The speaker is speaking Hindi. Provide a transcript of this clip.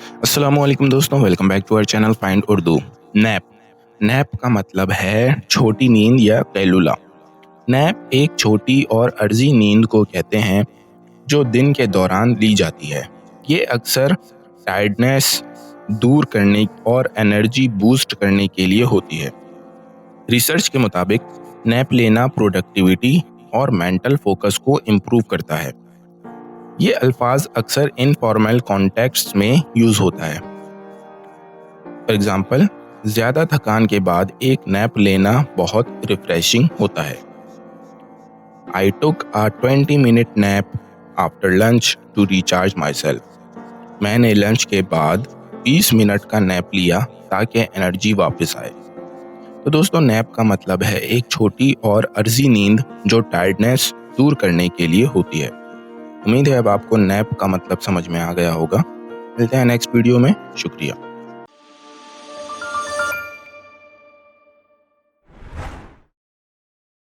अस्सलामुअलैकुम दोस्तों, welcome back to our channel find Urdu. Nap nap का मतलब है छोटी नींद या कैलुला। नैप एक छोटी और अर्जी नींद को कहते हैं जो दिन के दौरान ली जाती है। ये अक्सर टायर्डनेस दूर करने और एनर्जी बूस्ट करने के लिए होती है। रिसर्च के मुताबिक नैप लेना प्रोडक्टिविटी और मेंटल फोकस को इम्प्रूव करता है। ये अल्फाज अक्सर इनफॉर्मल कॉन्टेक्स्ट में यूज होता है। फॉर एग्जाम्पल, ज्यादा थकान के बाद एक नैप लेना बहुत रिफ्रेशिंग होता है। I took a 20-minute nap after lunch to recharge myself. मैंने लंच के बाद 20 मिनट का नैप लिया ताकि एनर्जी वापस आए। तो दोस्तों, नैप का मतलब है एक छोटी और अर्जी नींद जो टायर्डनेस दूर करने के लिए होती है। उम्मीद है अब आपको नैप का मतलब समझ में आ गया होगा। मिलते हैं नेक्स्ट वीडियो में। शुक्रिया।